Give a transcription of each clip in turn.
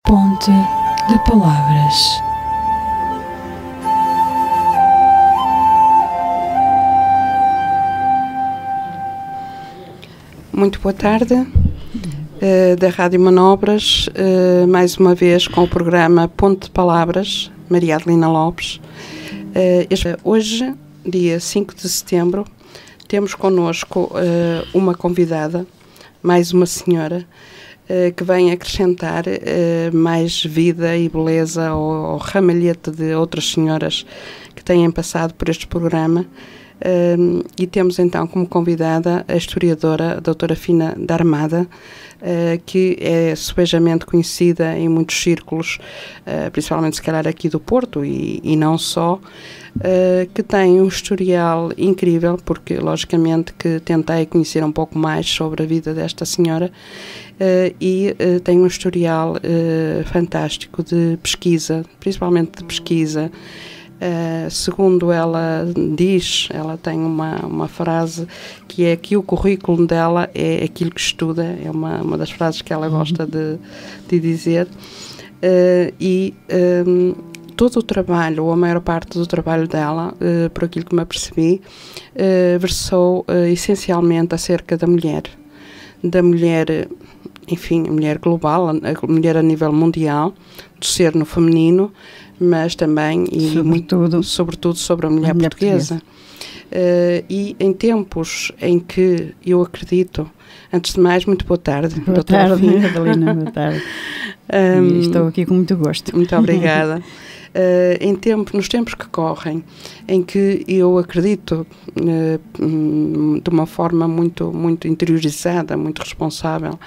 Ponte de Palavras. Muito boa tarde, da Rádio Manobras, mais uma vez com o programa Ponte de Palavras, Maria Adelina Lopes. Hoje, dia 5 de setembro, temos connosco uma convidada, mais uma senhora, que vem acrescentar mais vida e beleza ao ramalhete de outras senhoras que têm passado por este programa. E temos então como convidada a historiadora a doutora Fina da Armada, que é subejamente conhecida em muitos círculos, principalmente se calhar aqui do Porto e não só, que tem um historial incrível, porque logicamente que tentei conhecer um pouco mais sobre a vida desta senhora, e tem um historial fantástico de pesquisa, principalmente de pesquisa. Segundo ela diz, ela tem uma frase que é que o currículo dela é aquilo que estuda, é uma das frases que ela gosta de dizer, todo o trabalho, ou a maior parte do trabalho dela, por aquilo que me apercebi, versou essencialmente acerca da mulher, enfim, a mulher global, a mulher a nível mundial, do ser no feminino, mas também sobretudo sobre a mulher portuguesa. E em tempos em que eu acredito, antes de mais, muito boa tarde. Boa tarde, Adelina, boa tarde. Estou aqui com muito gosto. Muito obrigada. Nos tempos que correm, em que eu acredito de uma forma muito, muito interiorizada, muito responsável,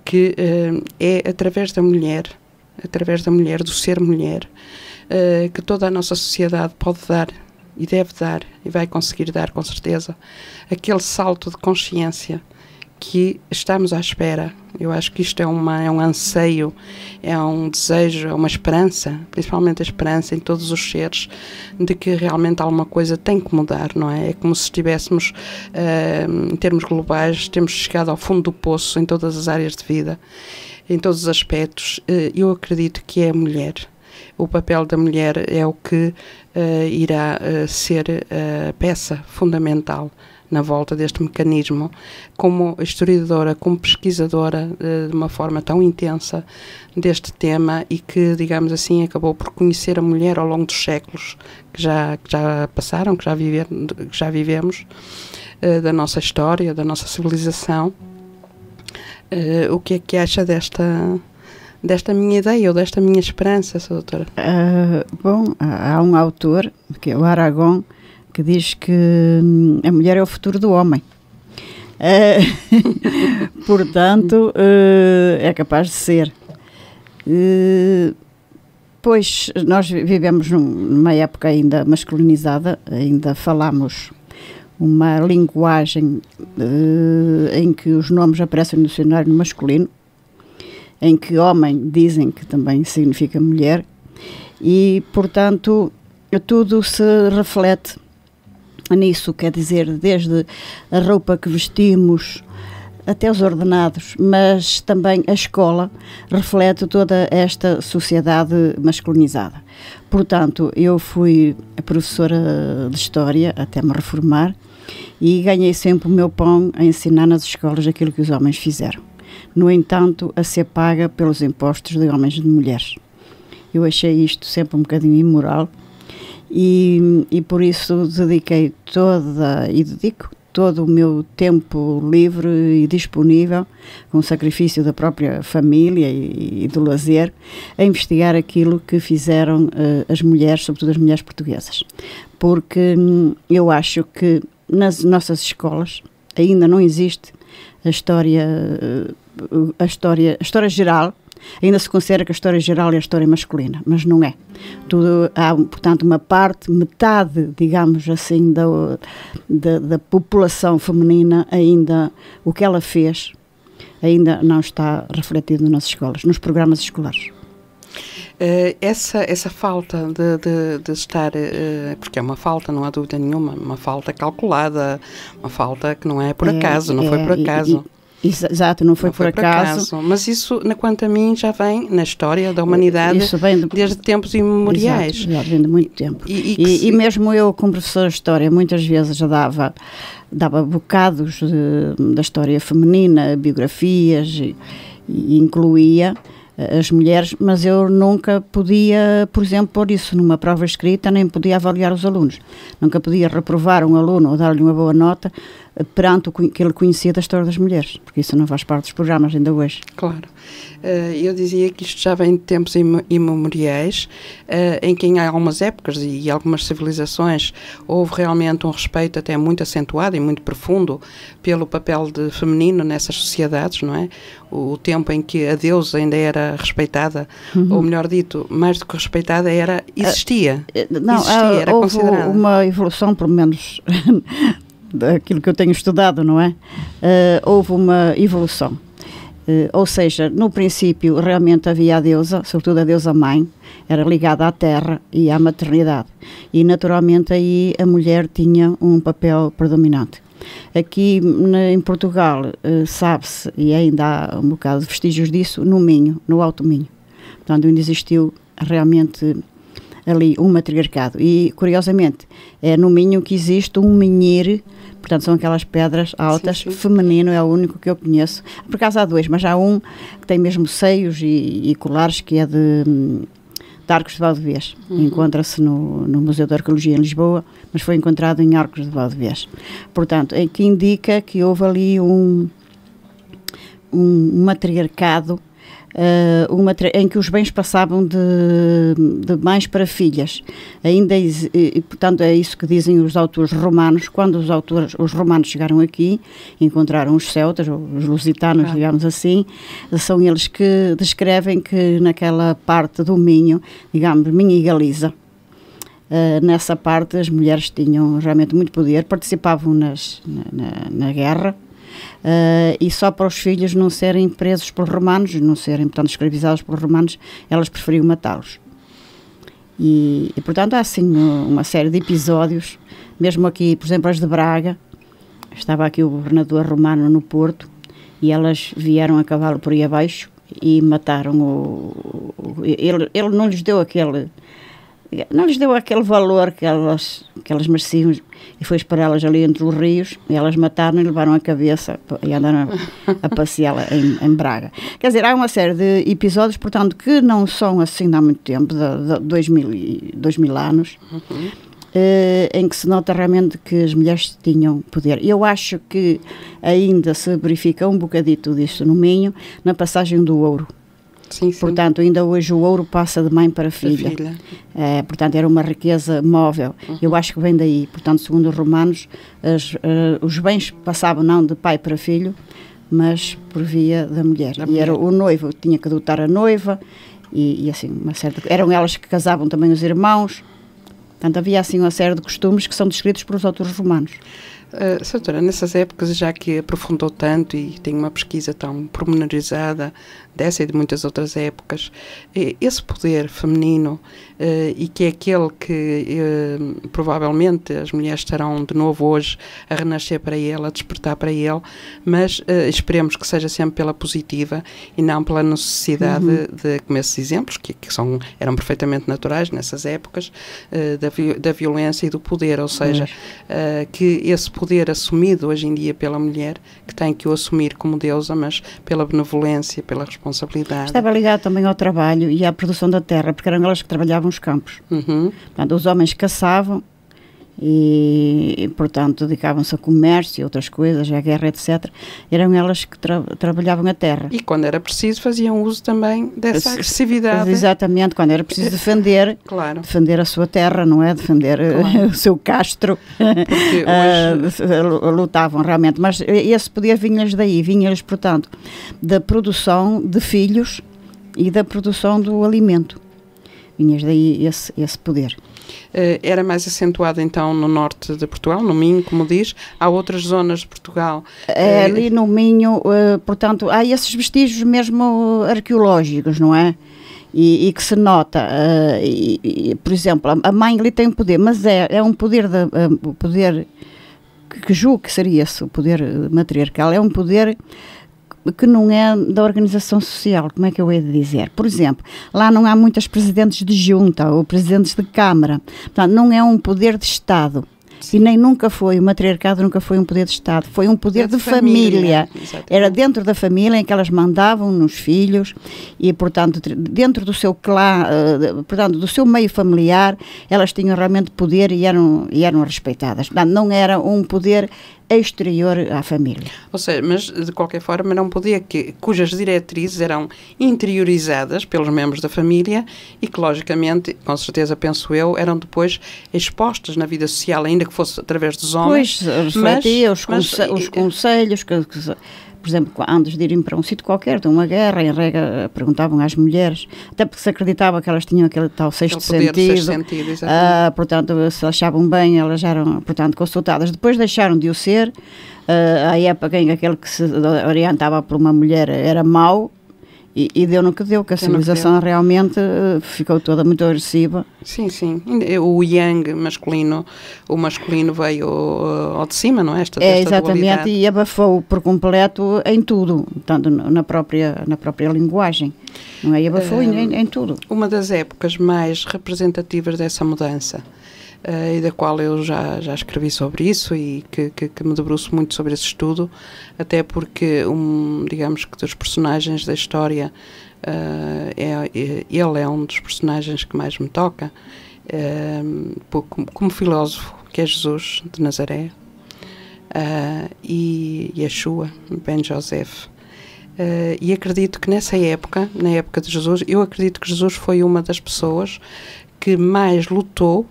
que é através da mulher, do ser mulher, que toda a nossa sociedade pode dar e deve dar e vai conseguir dar com certeza aquele salto de consciência que estamos à espera. Eu acho que isto é um anseio, é um desejo, é uma esperança, principalmente a esperança em todos os seres, de que realmente alguma coisa tem que mudar, não é? É como se estivéssemos, em termos globais, temos chegado ao fundo do poço em todas as áreas de vida, em todos os aspectos. Eu acredito que é a mulher. O papel da mulher é o que irá ser a peça fundamental na volta deste mecanismo, como historiadora, como pesquisadora, de uma forma tão intensa deste tema, e que, digamos assim, acabou por conhecer a mulher ao longo dos séculos que já passaram, que já vivemos, da nossa história, da nossa civilização. O que é que acha desta minha ideia ou desta minha esperança, Sra. Doutora? Bom, há um autor, que é o Aragão, que diz que a mulher é o futuro do homem. Portanto, é capaz de ser. Pois nós vivemos numa época ainda masculinizada, ainda falamos uma linguagem em que os nomes aparecem no dicionário masculino, em que homem dizem que também significa mulher, e, portanto, tudo se reflete nisso, quer dizer, desde a roupa que vestimos até os ordenados, mas também a escola reflete toda esta sociedade masculinizada. Portanto, eu fui professora de História até me reformar e ganhei sempre o meu pão a ensinar nas escolas aquilo que os homens fizeram. No entanto, a ser paga pelos impostos de homens e de mulheres. Eu achei isto sempre um bocadinho imoral e por isso dedico todo o meu tempo livre e disponível, com o sacrifício da própria família e do lazer, a investigar aquilo que fizeram as mulheres, sobretudo as mulheres portuguesas. Porque eu acho que nas nossas escolas ainda não existe a história geral. Ainda se considera que a história geral é a história masculina, mas não é. Há, portanto, metade, digamos assim, da população feminina, ainda o que ela fez ainda não está refletido nas escolas, nos programas escolares. Essa falta de estar, porque é uma falta, não há dúvida nenhuma, uma falta calculada, uma falta que não é por acaso, não foi por acaso. Exato, não foi por acaso. Mas isso, quanto a mim, já vem na história da humanidade desde tempos imemoriais. Exato, já vem de muito tempo. E mesmo eu, como professora de História, muitas vezes já dava bocados da história feminina, biografias, e incluía as mulheres, mas eu nunca podia, por exemplo, pôr isso numa prova escrita, nem podia avaliar os alunos. Nunca podia reprovar um aluno ou dar-lhe uma boa nota perante o que ele conhecia da história das mulheres, porque isso não faz parte dos programas ainda hoje. Claro. Eu dizia que isto já vem de tempos imemoriais, em que em algumas épocas e algumas civilizações houve realmente um respeito até muito acentuado e muito profundo pelo papel feminino nessas sociedades, não é? O tempo em que a deusa ainda era respeitada, ou melhor dito, mais do que respeitada, existia. Era houve considerada uma evolução, pelo menos daquilo que eu tenho estudado, não é? Houve uma evolução. Ou seja, no princípio realmente havia a deusa, sobretudo a deusa mãe, era ligada à terra e à maternidade. E naturalmente aí a mulher tinha um papel predominante. Aqui em Portugal sabe-se, e ainda há um bocado de vestígios disso, no Minho, no Alto Minho. Portanto, onde existiu realmente ali um matriarcado. E, curiosamente, é no Minho que existe um menhir. Portanto, são aquelas pedras altas, sim. Feminino, é o único que eu conheço. Por acaso há dois, mas há um que tem mesmo seios e colares, que é de Arcos de Valdevez. Encontra-se no Museu de Arqueologia em Lisboa, mas foi encontrado em Arcos de Valdevez. Portanto, é que indica que houve ali um matriarcado, em que os bens passavam de mães para filhas. Ainda, portanto, é isso que dizem os autores romanos. Quando os romanos chegaram aqui, encontraram os celtas, os lusitanos, digamos assim, são eles que descrevem que naquela parte do Minho, digamos, Minho e Galiza, nessa parte as mulheres tinham realmente muito poder, participavam na guerra, e só para os filhos não serem presos pelos romanos, não serem, portanto, escravizados pelos romanos, elas preferiam matá-los. E, portanto, há assim uma série de episódios, mesmo aqui, por exemplo, as de Braga. Estava aqui o governador romano no Porto e elas vieram a cavalo por aí abaixo e mataram ele não lhes deu aquele valor que elas mereciam, e foi para elas ali entre os rios, e elas mataram e levaram a cabeça e andaram a passeá-la em Braga. Quer dizer, há uma série de episódios, portanto, que não são assim há muito tempo, de 2000 anos, em que se nota realmente que as mulheres tinham poder. Eu acho que ainda se verifica um bocadito disso no Minho, na passagem do ouro. Sim, sim. Portanto, ainda hoje o ouro passa de mãe para filha. Portanto, era uma riqueza móvel. Eu acho que vem daí. Portanto, segundo os romanos, os bens passavam não de pai para filho, mas por via da mulher. E era o noivo, tinha que adotar a noiva, e assim, eram elas que casavam também os irmãos. Portanto, havia assim uma série de costumes que são descritos pelos autores romanos. Doutora, nessas épocas, já que aprofundou tanto e tem uma pesquisa tão pormenorizada dessa e de muitas outras épocas, esse poder feminino, e que é aquele que provavelmente as mulheres estarão de novo hoje a renascer para ele, a despertar para ele, mas esperemos que seja sempre pela positiva e não pela necessidade como esses exemplos, que eram perfeitamente naturais nessas épocas, da violência e do poder, ou seja, que esse poder assumido hoje em dia pela mulher, que tem que o assumir como deusa, mas pela benevolência, pela responsabilidade. Estava ligado também ao trabalho e à produção da terra, porque eram elas que trabalhavam os campos. Portanto, os homens caçavam e portanto, dedicavam-se a comércio e outras coisas, à guerra, etc. Eram elas que trabalhavam a terra. E quando era preciso faziam uso também dessa agressividade. Exatamente, quando era preciso defender, defender a sua terra, não é? Defender o seu castro. Porque hoje lutavam realmente. Mas esse poder vinha-lhes daí, vinha-lhes, portanto, da produção de filhos e da produção do alimento. Vinha-lhes daí esse poder. Era mais acentuado então no norte de Portugal, no Minho, como diz. Há outras zonas de Portugal? Ali no Minho, portanto, há esses vestígios mesmo arqueológicos, não é? E que se nota, por exemplo, a mãe ali tem poder, mas é um poder, o poder que julgo que seria esse, o poder matriarcal, é um poder que não é da organização social, como é que eu hei de dizer? Por exemplo, lá não há muitas presidentes de junta ou presidentes de Câmara, portanto, não é um poder de Estado. E nem nunca foi, o matriarcado nunca foi um poder de Estado, foi um poder de família. Era dentro da família em que elas mandavam nos filhos e, portanto, dentro do seu clã, portanto, do seu meio familiar, elas tinham realmente poder e eram respeitadas. Portanto, não era um poder exterior à família. Ou seja, mas de qualquer forma era um poder cujas diretrizes eram interiorizadas pelos membros da família e que, logicamente, com certeza penso eu, eram depois expostas na vida social, ainda que fosse através dos homens. Pois, refletia os conselhos, por exemplo, antes de irem para um sítio qualquer, de uma guerra, em regra, perguntavam às mulheres, até porque se acreditava que elas tinham aquele tal sexto sentido, portanto, se achavam bem, elas eram, portanto, consultadas. Depois deixaram de o ser, à época em aquele que se orientava por uma mulher era mau, e deu no que deu, que a civilização realmente ficou toda muito agressiva. Sim, sim. O yang masculino, o masculino veio ao de cima, não é? Exatamente, dualidade. E abafou por completo em tudo, tanto na própria linguagem, não é? E abafou em tudo. Uma das épocas mais representativas dessa mudança, e da qual eu já escrevi sobre isso e que me debruço muito sobre esse estudo, até porque, digamos que dos personagens da história, ele é um dos personagens que mais me toca, como filósofo, que é Jesus de Nazaré, e Yeshua, Ben Joseph. E acredito que nessa época, na época de Jesus, eu acredito que Jesus foi uma das pessoas que mais lutou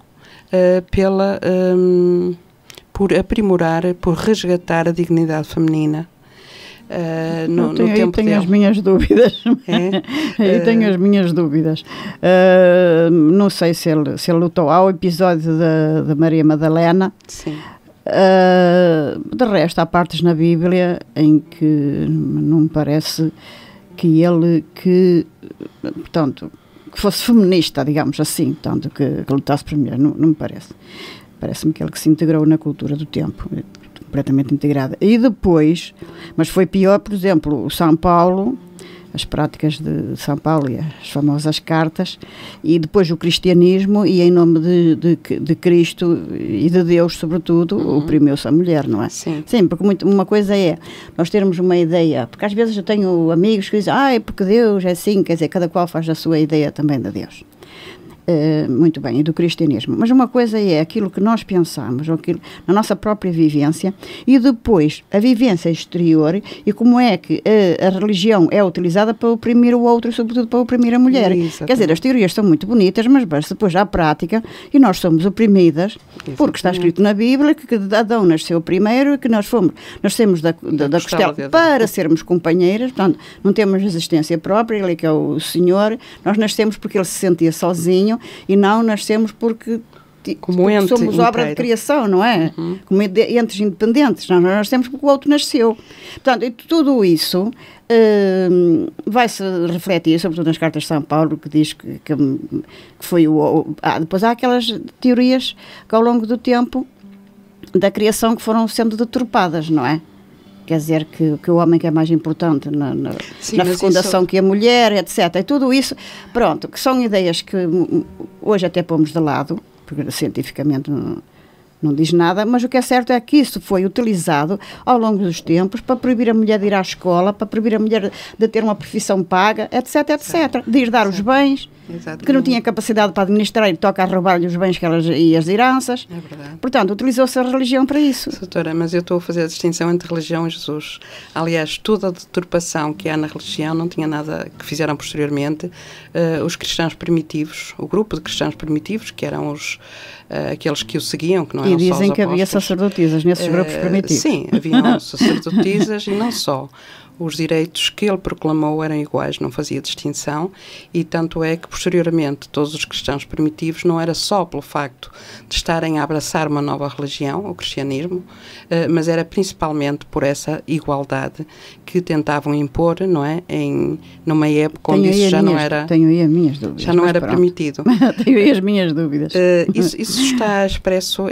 por aprimorar, por resgatar a dignidade feminina. No tempo tenho dele. As minhas dúvidas. Eu tenho as minhas dúvidas. Não sei se ele lutou. Há o episódio da Maria Madalena. Sim. De resto, há partes na Bíblia em que não me parece que ele, portanto, que fosse feminista, digamos assim, tanto que lutasse por mulher, não me parece. Parece-me que ele que se integrou na cultura do tempo, completamente integrada. E depois, mas foi pior, por exemplo, o São Paulo, as práticas de São Paulo e as famosas cartas, e depois o cristianismo, e em nome de Cristo e de Deus, sobretudo, oprimiu-se a mulher, não é? Sim. Sim, porque uma coisa é nós termos uma ideia, porque às vezes eu tenho amigos que dizem, porque Deus é assim, quer dizer, cada qual faz a sua ideia também de Deus. Muito bem, e do cristianismo. Mas uma coisa é aquilo que nós pensamos, aquilo, na nossa própria vivência, e depois a vivência exterior, e como é que a religião é utilizada para oprimir o outro, sobretudo para oprimir a mulher. Exatamente. Quer dizer, as teorias são muito bonitas, mas depois há a prática, e nós somos oprimidas, porque está escrito na Bíblia que Adão nasceu primeiro, e que nascemos da costela para sermos companheiras, portanto, não temos existência própria, ele é que é o Senhor, nós nascemos porque ele se sentia sozinho, e não nascemos porque somos obra de criação, não é? Como entes independentes. Não, nós nascemos porque o outro nasceu. Portanto, e tudo isso vai-se refletir, sobretudo nas cartas de São Paulo, que diz que foi depois há aquelas teorias que ao longo do tempo da criação que foram sendo deturpadas, não é? Quer dizer, que o homem que é mais importante na fecundação que a mulher, etc. E tudo isso, pronto, que são ideias que hoje até pomos de lado, porque cientificamente não diz nada, mas o que é certo é que isso foi utilizado ao longo dos tempos para proibir a mulher de ir à escola, para proibir a mulher de ter uma profissão paga, etc, etc. De ir dar os bens, que não tinha capacidade para administrar e toca a roubar-lhe os bens e as heranças. É verdade. Portanto, utilizou-se a religião para isso. Doutora, mas eu estou a fazer a distinção entre religião e Jesus. Aliás, toda a deturpação que há na religião não tinha nada que fizeram posteriormente os cristãos primitivos, o grupo de cristãos primitivos, que eram aqueles que o seguiam, que não eram só os apóstolos. E dizem que havia sacerdotisas nesses grupos primitivos. Sim, haviam sacerdotisas e não só. Os direitos que ele proclamou eram iguais, não fazia distinção, e tanto é que, posteriormente, todos os cristãos primitivos não era só pelo facto de estarem a abraçar uma nova religião, o cristianismo, mas era principalmente por essa igualdade que tentavam impor, não é? Numa época onde isso já não era... Tenho aí as minhas dúvidas. Já não era permitido. Tenho aí as minhas dúvidas. Isso está expresso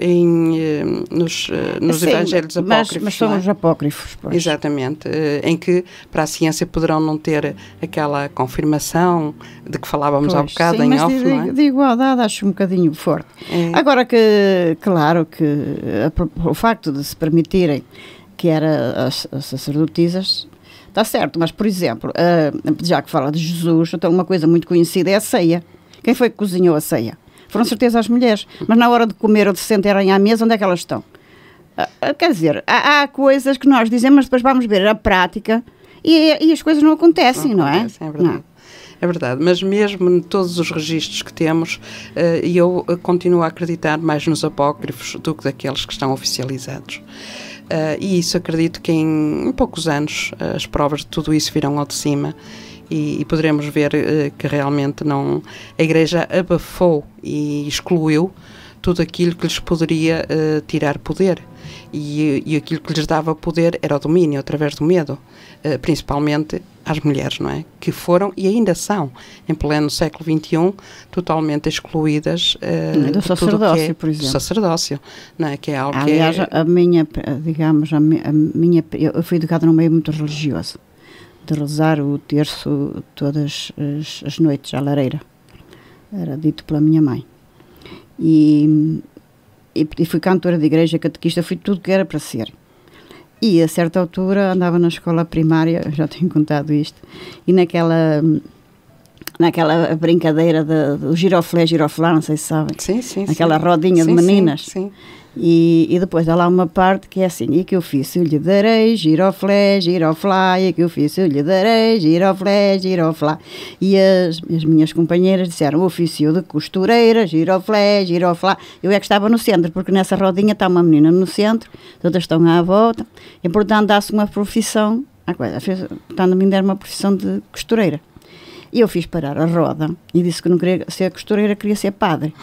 nos evangelhos apócrifos. Mas são os apócrifos, pois. Exatamente, em que que para a ciência poderão não ter aquela confirmação de que falávamos há bocado, sim, em mas off, não é? De igualdade acho um bocadinho forte. Agora que, claro, que o facto de se permitirem que era as sacerdotisas, está certo, mas, por exemplo, já que fala de Jesus, então uma coisa muito conhecida é a ceia. Quem foi que cozinhou a ceia? Foram certeza as mulheres, mas na hora de comer ou de se sentarem à mesa, onde é que elas estão? Quer dizer, há coisas que nós dizemos, mas depois vamos ver a prática e as coisas não acontecem, não é? É verdade. Não. É verdade, mas mesmo em todos os registros que temos, eu continuo a acreditar mais nos apócrifos do que daqueles que estão oficializados. E isso acredito que em poucos anos as provas de tudo isso virão ao de cima e poderemos ver que realmente não, a Igreja abafou e excluiu tudo aquilo que lhes poderia tirar poder. E aquilo que lhes dava poder era o domínio, através do medo, principalmente às mulheres, não é? Que foram e ainda são, em pleno século XXI, totalmente excluídas do sacerdócio, por exemplo. Do sacerdócio, não é? Que é algo aliás, que é... eu fui educada num meio muito religioso, de rezar o terço todas as noites à lareira. Era dito pela minha mãe. E fui cantora de igreja, catequista, fui tudo que era para ser. E a certa altura andava na escola primária, já tenho contado isto, e naquela brincadeira do giroflé, não sei se sabem. Sim. Aquela rodinha de meninas. Sim. E depois há lá uma parte que é assim: e que ofício lhe darei, giroflé, giroflá, e que ofício lhe darei, giroflé, giroflá. E as minhas companheiras disseram: o ofício de costureira, giroflé, giroflá. Eu é que estava no centro, porque nessa rodinha está uma menina no centro, todas estão à volta, e portanto dá-se uma profissão, portanto a mim deram uma profissão de costureira. E eu fiz parar a roda e disse que não queria ser costureira, queria ser padre.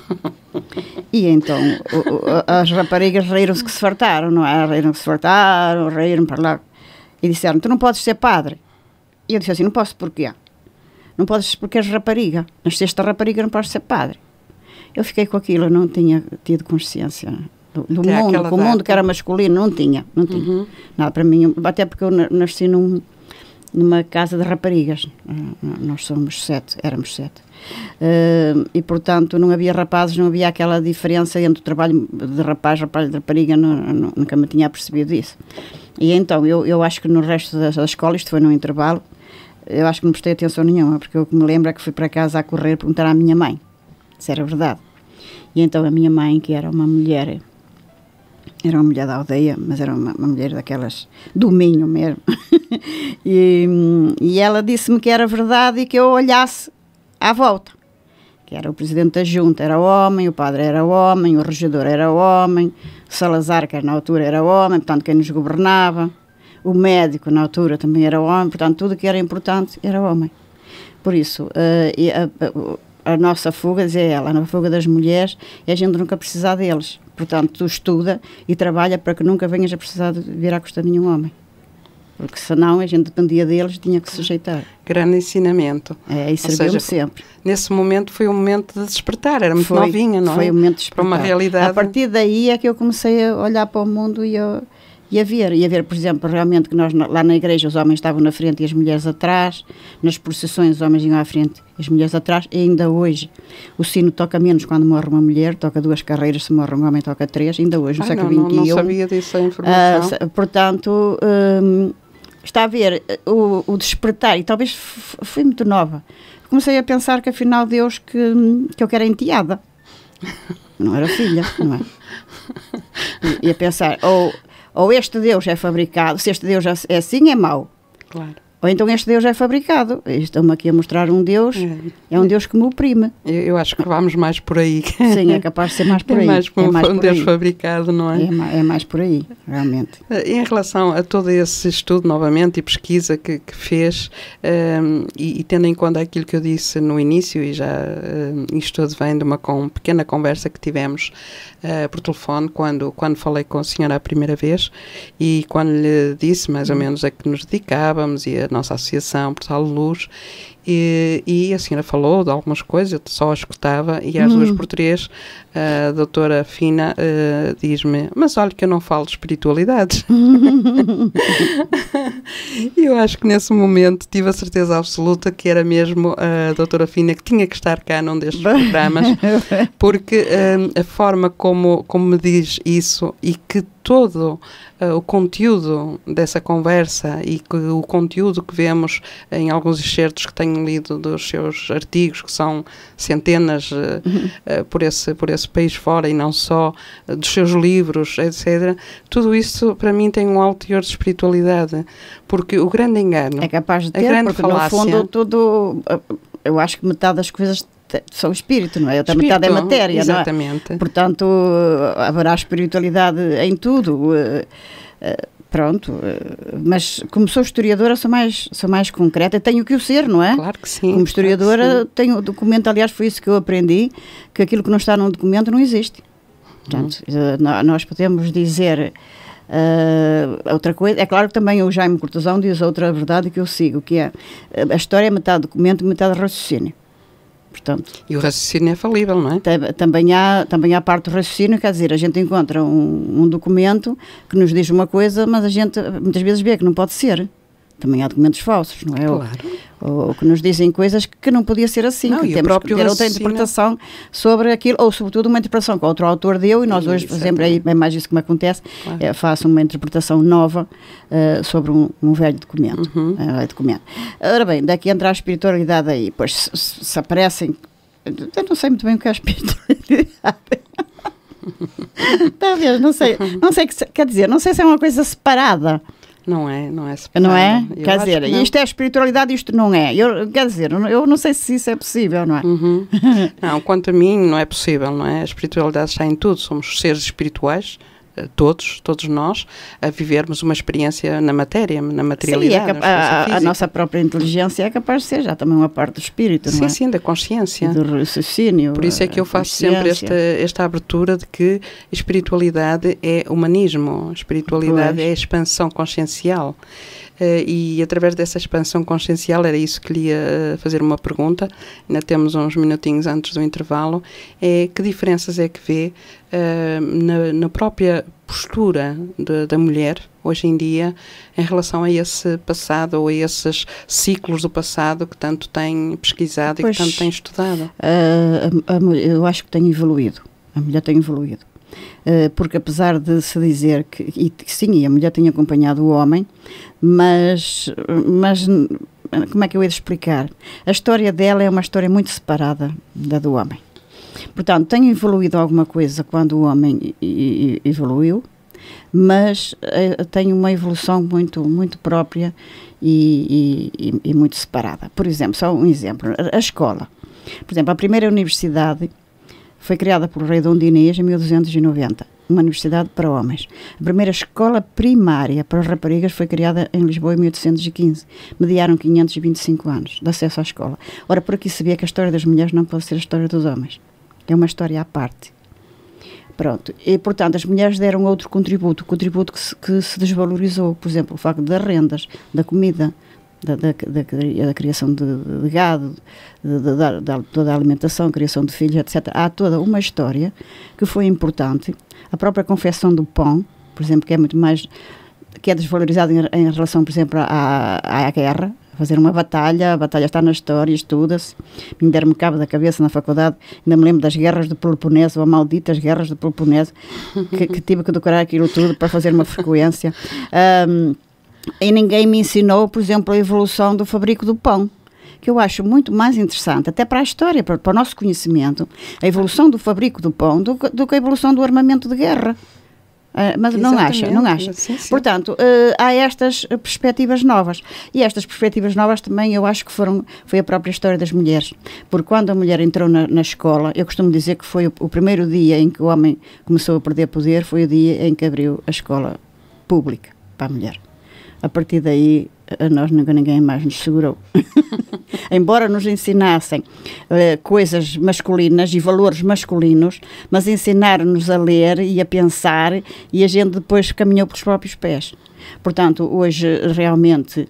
E então as raparigas riram-se que se fartaram, não é? Riram para lá. E disseram: tu não podes ser padre. E eu disse assim: não posso porquê? Não podes porque és rapariga. Nasceste rapariga, não podes ser padre. Eu fiquei com aquilo, eu não tinha tido consciência do mundo, com o mundo que era masculino, não tinha. Uhum. Nada para mim, até porque eu nasci numa casa de raparigas. Nós éramos 7. E, portanto, não havia rapazes, não havia aquela diferença entre o trabalho de rapaz e de rapariga, nunca me tinha percebido isso. E então, eu acho que no resto da escola, isto foi num intervalo, eu acho que não prestei atenção nenhuma, porque o que me lembro é que fui para casa a correr perguntar à minha mãe se era verdade. E então a minha mãe, que era uma mulher da aldeia, mas era uma mulher daquelas do Minho mesmo, e ela disse-me que era verdade e que eu olhasse à volta, que era o presidente da junta era homem, o padre era homem, o regedor era homem, Salazar, que na altura era homem, portanto quem nos governava, o médico na altura também era homem, portanto tudo que era importante era homem. Por isso, a nossa fuga, dizia ela, a fuga das mulheres é a gente nunca precisar deles. Portanto, tu estuda e trabalha para que nunca venhas a precisar de vir à custa de nenhum homem. Porque senão a gente dependia deles e tinha que se sujeitar. Grande ensinamento. E serviu-me sempre. Nesse momento foi um momento de despertar, era muito novinha, não é? Foi um momento de despertar. Para uma realidade. A partir daí é que eu comecei a olhar para o mundo e a ver, por exemplo, realmente que nós lá na igreja os homens estavam na frente e as mulheres atrás, nas procissões os homens iam à frente e as mulheres atrás, e ainda hoje o sino toca menos quando morre uma mulher, toca 2 carreiras, se morre um homem toca 3, ainda hoje, no século XXI. Não sabia disso, a informação. Portanto, está a ver o despertar, e talvez fui muito nova, comecei a pensar que afinal Deus que eu quero enteada, não era filha, não é? E a pensar, ou este Deus é fabricado, se este Deus é assim, é mau. Claro. Ou então este Deus é fabricado. Estão-me aqui a mostrar um Deus, é um Deus que me oprime. Eu acho que vamos mais por aí. Sim, é capaz de ser mais por aí. É mais um Deus fabricado, não é? É mais por aí, realmente. Em relação a todo esse estudo, novamente, e pesquisa que fez, e tendo em conta aquilo que eu disse no início, e já isto tudo vem de uma pequena conversa que tivemos por telefone, quando falei com a senhora a primeira vez, e quando lhe disse mais ou menos a que nos dedicávamos, e a nossa associação Portal de Luz, E a senhora falou de algumas coisas, eu só a escutava, e às 2x3 a doutora Fina diz-me, mas olha que eu não falo de espiritualidades. E eu acho que nesse momento tive a certeza absoluta que era mesmo a doutora Fina que tinha que estar cá num destes programas, porque a forma como me diz isso e que todo o conteúdo dessa conversa e que o conteúdo que vemos em alguns excertos que tenho lido dos seus artigos, que são centenas por esse país fora e não só, dos seus livros, etc. Tudo isso para mim tem um alto teor de espiritualidade, porque o grande engano, é capaz de ter, a grande porque falácia, no fundo tudo, eu acho que metade das coisas são espírito, não é? Outra metade é matéria, exatamente. Não é? Portanto, haverá espiritualidade em tudo. Pronto, mas como sou historiadora sou mais concreta, tenho que o ser, não é? Claro que sim. Como historiadora claro tenho o documento, aliás foi isso que eu aprendi, que aquilo que não está num documento não existe. Portanto, nós podemos dizer outra coisa, é claro que também o Jaime Cortesão diz outra verdade que eu sigo, que é a história é metade documento, metade raciocínio. Portanto, e o raciocínio é falível, não é? Também há parte do raciocínio, quer dizer, a gente encontra um documento que nos diz uma coisa, mas a gente muitas vezes vê que não pode ser. Também há documentos falsos, não é? Claro. Ou que nos dizem coisas que não podia ser assim, não, que temos que ter outra interpretação sobre aquilo, ou sobretudo uma interpretação que outro autor deu, e nós hoje, por exemplo, é mais isso que me acontece, claro. Faço uma interpretação nova sobre um velho documento. Documento. Ora bem, daqui entra a espiritualidade aí, pois se aparecem, eu não sei muito bem o que é a espiritualidade. Talvez, não sei quer dizer, não sei se é uma coisa separada. Não é separado. Não é? Quer dizer, isto é espiritualidade, isto não é. Quer dizer, eu não sei se isso é possível, não é? Não, quanto a mim, não é possível, não é? A espiritualidade está em tudo. Somos seres espirituais, todos nós, a vivermos uma experiência na matéria, na materialidade. Sim, a nossa própria inteligência é capaz de ser já também uma parte do espírito, não é? Sim, da consciência. Do raciocínio. Por isso é que eu faço sempre esta abertura de que espiritualidade é humanismo, espiritualidade é expansão consciencial. E através dessa expansão consciencial, era isso que lhe ia fazer uma pergunta, ainda temos uns minutinhos antes do intervalo, que diferenças é que vê na própria postura da mulher, hoje em dia, em relação a esse passado ou a esses ciclos do passado que tanto tem pesquisado e que tanto tem estudado? Eu acho que tem evoluído, a mulher tem evoluído. Porque apesar de se dizer que sim, a mulher tem acompanhado o homem, mas como é que eu ia explicar? A história dela é uma história muito separada da do homem. Portanto, tem evoluído alguma coisa quando o homem evoluiu, mas tem uma evolução muito própria e muito separada. Por exemplo, só um exemplo, a escola. Por exemplo, a primeira universidade foi criada por rei Dom Dinês em 1290, uma universidade para homens. A primeira escola primária para raparigas foi criada em Lisboa em 1815. Mediaram 525 anos de acesso à escola. Ora, por aqui se vê que a história das mulheres não pode ser a história dos homens. É uma história à parte. Pronto. E, portanto, as mulheres deram outro contributo, o contributo que se desvalorizou. Por exemplo, o facto das rendas, da comida, da criação de gado, toda a alimentação, criação de filhos, etc. Há toda uma história que foi importante. A própria confecção do pão, por exemplo, que é muito mais, que é desvalorizada em relação, por exemplo, à guerra, a fazer uma batalha, a batalha está na história, estuda-se. Me deram-me cabo da cabeça na faculdade, ainda me lembro das guerras do Peloponeso, ou malditas guerras do Peloponeso, que tive que decorar aquilo tudo para fazer uma frequência. E ninguém me ensinou, por exemplo, a evolução do fabrico do pão, que eu acho muito mais interessante, até para a história, para o nosso conhecimento, a evolução do fabrico do pão do que a evolução do armamento de guerra. Mas não acha? Sim. Portanto, há estas perspectivas novas. E estas perspectivas novas também eu acho que foi a própria história das mulheres. Porque quando a mulher entrou na escola, eu costumo dizer que foi o primeiro dia em que o homem começou a perder poder, foi o dia em que abriu a escola pública para a mulher. A partir daí, a nós ninguém mais nos segurou. Embora nos ensinassem coisas masculinas e valores masculinos, mas ensinaram-nos a ler e a pensar, e a gente depois caminhou pelos próprios pés. Portanto, hoje realmente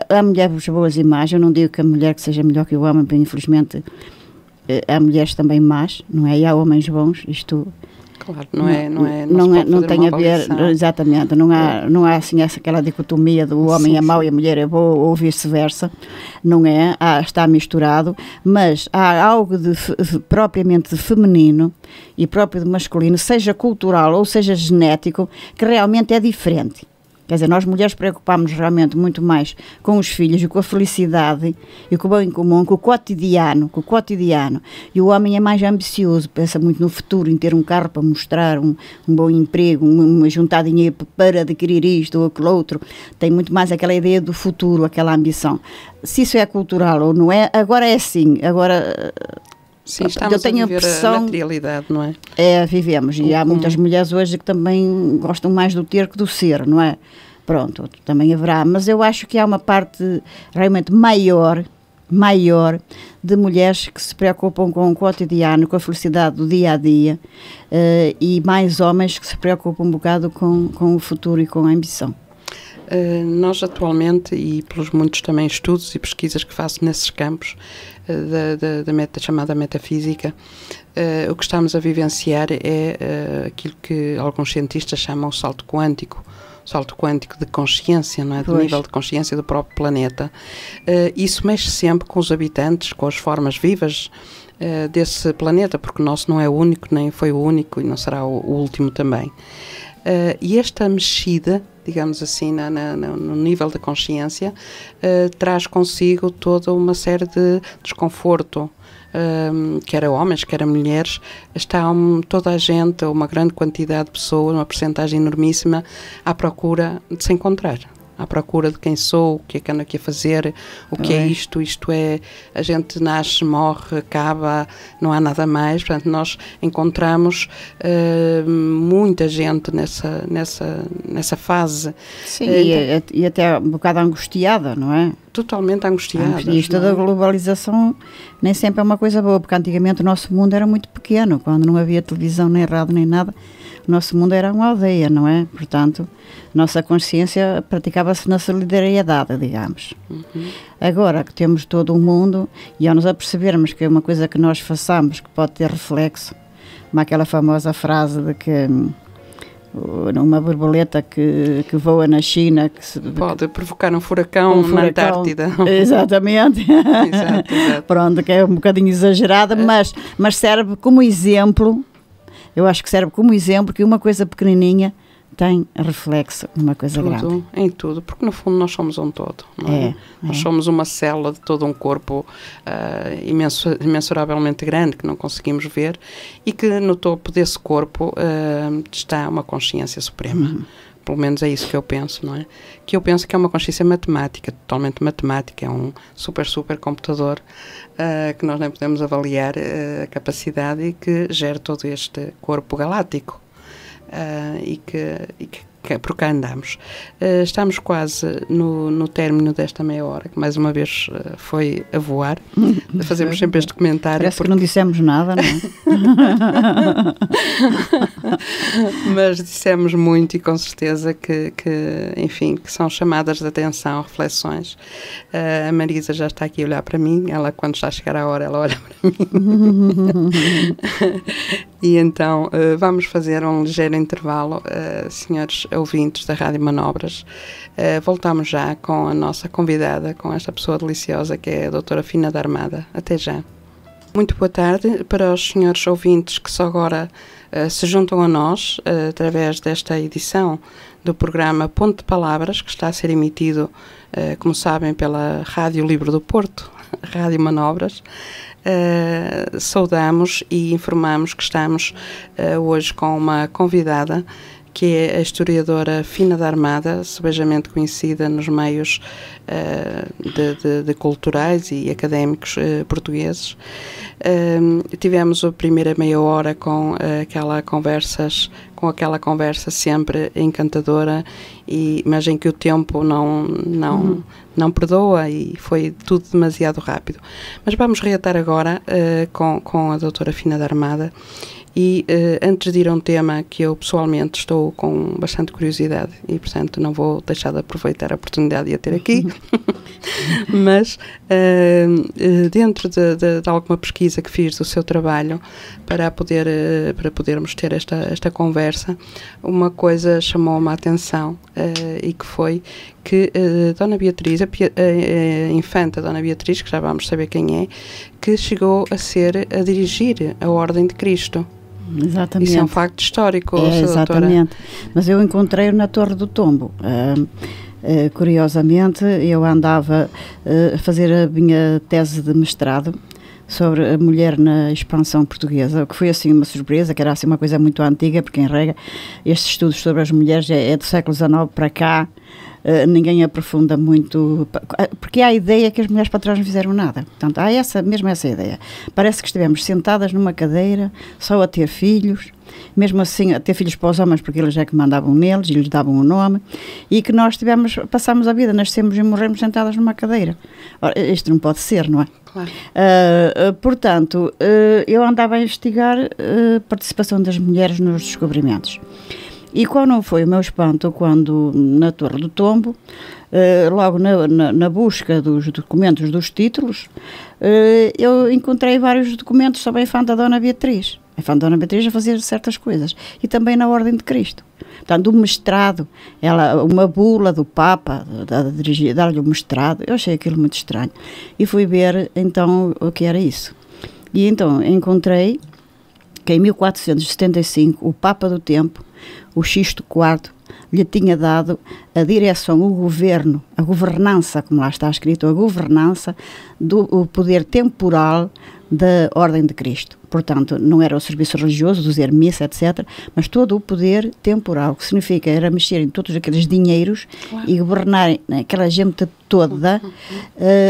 há mulheres boas e más, eu não digo que a mulher que seja melhor que o homem, porque infelizmente há mulheres também más, não é? E há homens bons, isto... Claro, não tem a ver, exatamente, não há assim aquela dicotomia do homem é mau e a mulher é boa ou vice-versa, não é? Está misturado, mas há algo propriamente de feminino e próprio de masculino, seja cultural ou seja genético, que realmente é diferente. Quer dizer, nós mulheres preocupamos realmente muito mais com os filhos e com a felicidade e com o bem comum, com o cotidiano. E o homem é mais ambicioso, pensa muito no futuro, em ter um carro para mostrar, um bom emprego, juntar dinheiro para adquirir isto ou aquilo outro. Tem muito mais aquela ideia do futuro, aquela ambição. Se isso é cultural ou não é, agora é assim. Agora... Sim, estamos a viver a materialidade, não é? É, vivemos. E há muitas mulheres hoje que também gostam mais do ter que do ser, não é? Pronto, também haverá. Mas eu acho que há uma parte realmente maior de mulheres que se preocupam com o cotidiano, com a felicidade do dia a dia, e mais homens que se preocupam um bocado com o futuro e com a ambição. Nós atualmente, e pelos muitos também estudos e pesquisas que faço nesses campos da chamada metafísica, o que estamos a vivenciar é aquilo que alguns cientistas chamam o salto quântico de consciência, não é? Do nível de consciência do próprio planeta. Isso mexe sempre com os habitantes, com as formas vivas desse planeta, porque o nosso não é o único, nem foi o único e não será o último também. E esta mexida, digamos assim, no nível da consciência, traz consigo toda uma série de desconforto, quer a homens, quer a mulheres. Está toda a gente, uma grande quantidade de pessoas, uma percentagem enormíssima, à procura de se encontrar. À procura de quem sou, o que é que ando aqui a fazer, o que é isto é, a gente nasce, morre, acaba, não há nada mais. Portanto, nós encontramos muita gente nessa fase. Sim, e até um bocado angustiada, não é? Totalmente angustiada. E isto da globalização nem sempre é uma coisa boa, porque antigamente o nosso mundo era muito pequeno, quando não havia televisão, nem rádio, nem nada. O nosso mundo era uma aldeia, não é? Portanto, nossa consciência praticava-se na solidariedade, digamos. Agora que temos todo o mundo, e ao nos apercebermos que é uma coisa que nós façamos que pode ter reflexo, como aquela famosa frase de que uma borboleta que voa na China... Pode provocar um furacão na Antártida. Exatamente. Exato. Pronto, que é um bocadinho exagerada, mas serve como exemplo. Eu acho que serve como exemplo que uma coisa pequenininha tem reflexo numa coisa grande. Em tudo, porque no fundo nós somos um todo, não é? Nós somos uma célula de todo um corpo imensuravelmente grande que não conseguimos ver e que no topo desse corpo está uma consciência suprema. Pelo menos é isso que eu penso, não é? Que eu penso que é uma consciência matemática, totalmente matemática, é um super computador que nós nem podemos avaliar a capacidade e que gera todo este corpo galáctico e que por cá andamos. Estamos quase no término desta meia hora, que mais uma vez foi a voar. Fazemos sempre este comentário. Parece que não dissemos nada, não é? Mas dissemos muito e com certeza que são chamadas de atenção, reflexões. A Marisa já está aqui a olhar para mim, ela quando está a chegar a hora, ela olha para mim. E então vamos fazer um ligeiro intervalo, senhores ouvintes da Rádio Manobras. Voltamos já com a nossa convidada, com esta pessoa deliciosa que é a doutora Fina da Armada. Até já. Muito boa tarde para os senhores ouvintes que só agora se juntam a nós através desta edição do programa Ponto de Palavras, que está a ser emitido, como sabem, pela Rádio Livre do Porto, Rádio Manobras. Saudamos e informamos que estamos hoje com uma convidada que é a historiadora Fina da Armada, sebejamente conhecida nos meios de culturais e académicos portugueses. Tivemos a primeira meia hora com aquela conversa sempre encantadora, mas em que o tempo não perdoa e foi tudo demasiado rápido. Mas vamos reatar agora com a doutora Fina da Armada E antes de ir a um tema que eu pessoalmente estou com bastante curiosidade e, portanto, não vou deixar de aproveitar a oportunidade de a ter aqui, mas dentro de alguma pesquisa que fiz do seu trabalho para podermos ter esta conversa, uma coisa chamou-me a atenção e que foi que Dona Beatriz, a infanta Dona Beatriz, que já vamos saber quem é, que chegou a dirigir a Ordem de Cristo. Exatamente. Isso é um facto histórico, exatamente. Mas eu encontrei-o na Torre do Tombo. Curiosamente, eu andava a fazer a minha tese de mestrado sobre a mulher na expansão portuguesa, o que foi assim uma surpresa, que era assim uma coisa muito antiga, porque em regra estes estudos sobre as mulheres é do século XIX para cá. Ninguém aprofunda muito, porque há a ideia que as mulheres para trás não fizeram nada. Portanto, há essa ideia. Parece que estivemos sentadas numa cadeira, só a ter filhos, mesmo assim a ter filhos para os homens, porque eles é que mandavam neles e lhes davam o nome, e que nós passámos a vida, nascemos e morremos sentadas numa cadeira. Ora, isto não pode ser, não é? Claro. Portanto, eu andava a investigar a participação das mulheres nos descobrimentos. E qual não foi o meu espanto quando, na Torre do Tombo, logo na busca dos documentos dos títulos, eu encontrei vários documentos sobre a infanta Dona Beatriz. A infanta Dona Beatriz a fazer certas coisas. E também na Ordem de Cristo. Portanto, o mestrado, uma bula do Papa, dar-lhe o mestrado, eu achei aquilo muito estranho. E fui ver, então, o que era isso. E então, encontrei que em 1475, o Papa do Tempo, o Sixto IV, lhe tinha dado a direção, o governo, a governança, como lá está escrito, a governança do poder temporal da Ordem de Cristo. Portanto, não era o serviço religioso, dizer missa, etc., mas todo o poder temporal, que significa era mexer em todos aqueles dinheiros e governarem aquela gente toda.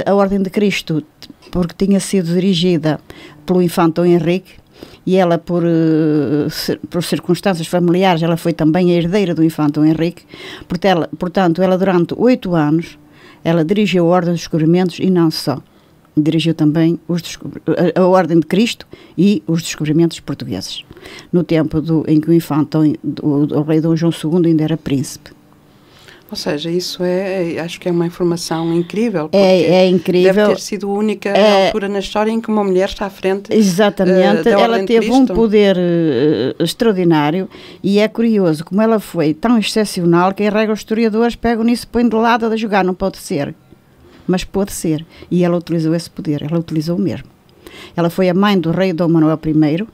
A Ordem de Cristo, porque tinha sido dirigida pelo infante Dom Henrique, e ela, por circunstâncias familiares, ela foi também a herdeira do infante Dom Henrique. Portanto, ela durante 8 anos, ela dirigiu a Ordem dos Descobrimentos e não só. Dirigiu também a Ordem de Cristo e os descobrimentos portugueses, no tempo em que o infante, o rei Dom João II ainda era príncipe. Ou seja, isso acho que é uma informação incrível. É incrível. Deve ter sido a única altura na história em que uma mulher está à frente. Exatamente. Da ela Ordem de teve Cristo. um poder extraordinário e é curioso como ela foi tão excepcional que em regra os historiadores pegam nisso e põem de lado a jogar. Não pode ser. Mas pode ser. E ela utilizou esse poder. Ela utilizou o mesmo. Ela foi a mãe do rei Dom Manuel I.